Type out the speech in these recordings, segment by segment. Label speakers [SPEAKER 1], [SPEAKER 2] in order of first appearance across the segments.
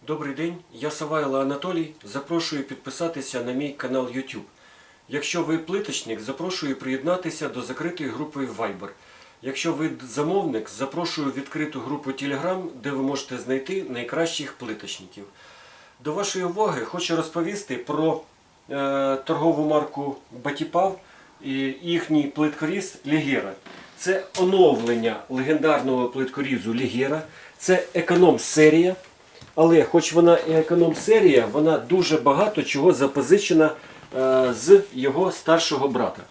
[SPEAKER 1] Добрий день, я Савайло Анатолій. Запрошую підписатися на мій канал YouTube. Якщо ви плиточник, запрошую приєднатися до закритої групи Viber. Якщо ви замовник, запрошую відкриту групу Telegram, де ви можете знайти найкращих плиточників. До вашої уваги хочу розповісти про торгову марку Батіпав і їхній плиткоріз Лігера. Це оновлення легендарного плиткорізу Лігера. Це економ-серія. Але хоч вона і економ-серія, вона дуже багато чого запозичена з його старшого брата.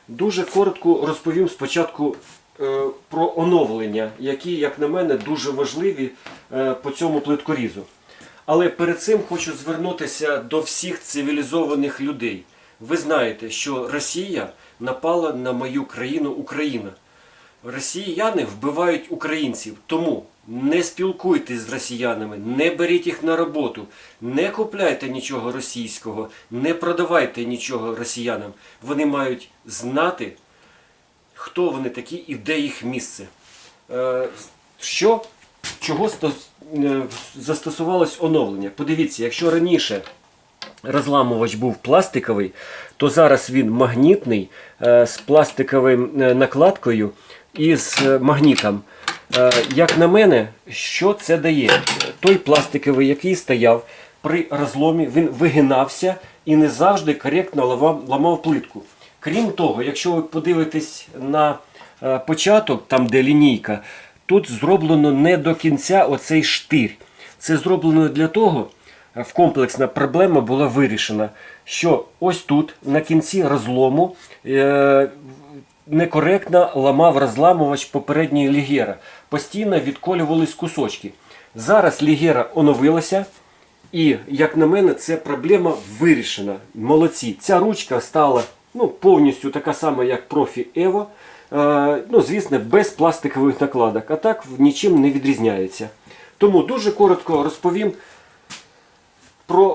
[SPEAKER 1] Дуже коротко розповім спочатку про оновлення, які, як на мене, дуже важливі по цьому плиткорізу. Але перед цим хочу звернутися до всіх цивілізованих людей. Ви знаєте, що Росія напала на мою країну Україна. Росіяни вбивають українців, тому не спілкуйтесь з росіянами, не беріть їх на роботу, не купляйте нічого російського, не продавайте нічого росіянам. Вони мають знати, хто вони такі і де їх місце. Чого застосувалось оновлення? Подивіться, якщо раніше розламувач був пластиковий, то зараз він магнітний, з пластиковою накладкою і з магнітом. Як на мене, що це дає? Той пластиковий, який стояв при розломі, він вигинався і не завжди коректно ламав плитку. Крім того, якщо ви подивитесь на початок, там де лінійка, тут зроблено не до кінця оцей штир. Це зроблено для того, комплексна проблема була вирішена, що ось тут на кінці розлому некоректно ламав розламувач попередньої Лігера. Постійно відколювались кусочки. Зараз Лігера оновилася і, як на мене, ця проблема вирішена. Молодці. Ця ручка стала повністю така сама, як Profi Evo. Звісно, без пластикових накладок. А так нічим не відрізняється. Тому дуже коротко розповім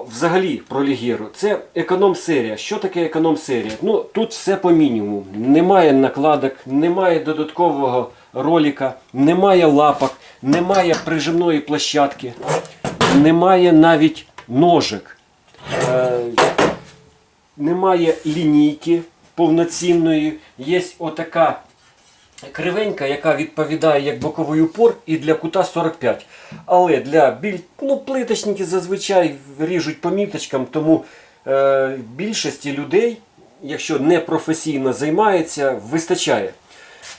[SPEAKER 1] взагалі про Лігеру. Це економ-серія. Що таке економ-серія? Тут все по мінімуму. Немає накладок, немає додаткового ролика, немає лапок, немає прижимної площадки, немає навіть ножик, немає лінійки повноцінної. Є отака кривенька, яка відповідає як боковий упор і для кута 45. Але для плиточники зазвичай ріжуть по міточкам, тому більшості людей, якщо не професійно займається, вистачає.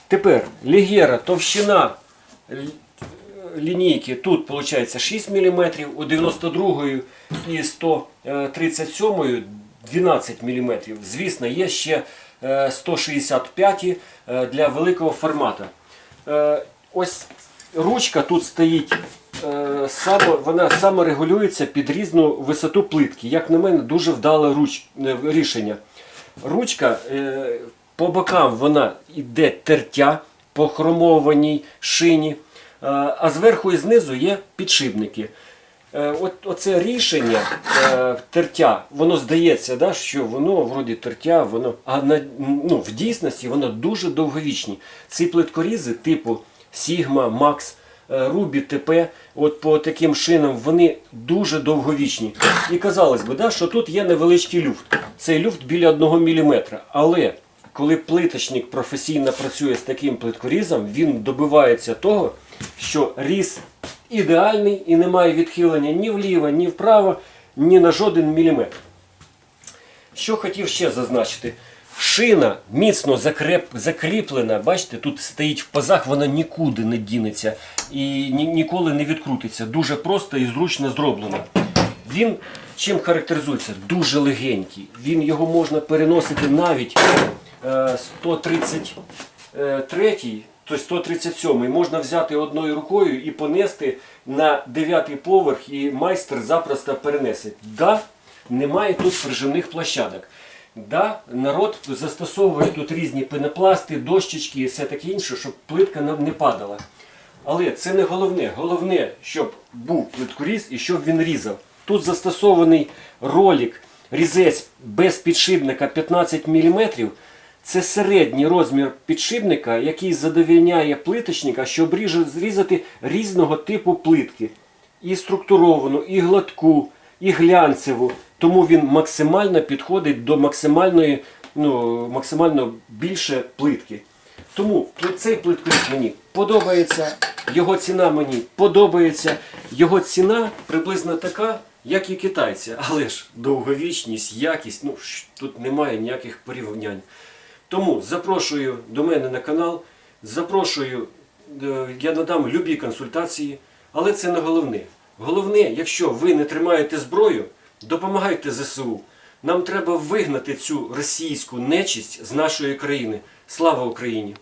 [SPEAKER 1] Тепер Лігера, товщина лінійки тут виходить 6 мм, у 92 і 137 12 мм. Звісно, є ще 165 для великого формату. Ось ручка тут стоїть, вона саморегулюється під різну висоту плитки. Як на мене, дуже вдале рішення. Ручка по бокам вона йде тертя по хромованій шині, а зверху і знизу є підшипники. Оце рішення тертя, воно здається, що воно вроді тертя, а в дійсності воно дуже довговічні. Ці плиткорізи типу Sigma, Max, Ruby, TP, по таким шинам, вони дуже довговічні. І казалось би, що тут є невеличкий люфт. Цей люфт біля 1 мм. Але коли плиточник професійно працює з таким плиткорізом, він добивається того, що різ ідеальний і немає відхилення ні вліво, ні вправо, ні на жоден міліметр. Що хотів ще зазначити. Шина міцно закріплена, бачите, тут стоїть в пазах, вона нікуди не дінеться і ніколи не відкрутиться. Дуже просто і зручно зроблено. Він чим характеризується? Дуже легенький. Його можна переносити навіть 133-й, тобто 137-й можна взяти одною рукою і понести на 9-й поверх, і майстер запросто перенесе. Немає тут прижимних площадок. Народ застосовує тут різні пенопласти, дощечки і все таке інше, щоб плитка не падала. Але це не головне. Головне, щоб був плиткоріз і щоб він різав. Тут застосований ролик, різець без підшипника 15 мм. Це середній розмір підшипника, який задовільняє плиточника, щоб зрізати різного типу плитки. і структуровану, і гладку, і глянцеву. Тому він максимально підходить до максимально більше плитки. Тому цей плиткоріз мені подобається, його ціна мені подобається. Його ціна приблизно така, як і китайця. Але ж довговічність, якість, тут немає ніяких порівнянь. Тому запрошую до мене на канал, запрошую, я надам любі консультації, але це не головне. Головне, якщо ви не тримаєте зброю, допомагайте ЗСУ. Нам треба вигнати цю російську нечисть з нашої країни. Слава Україні!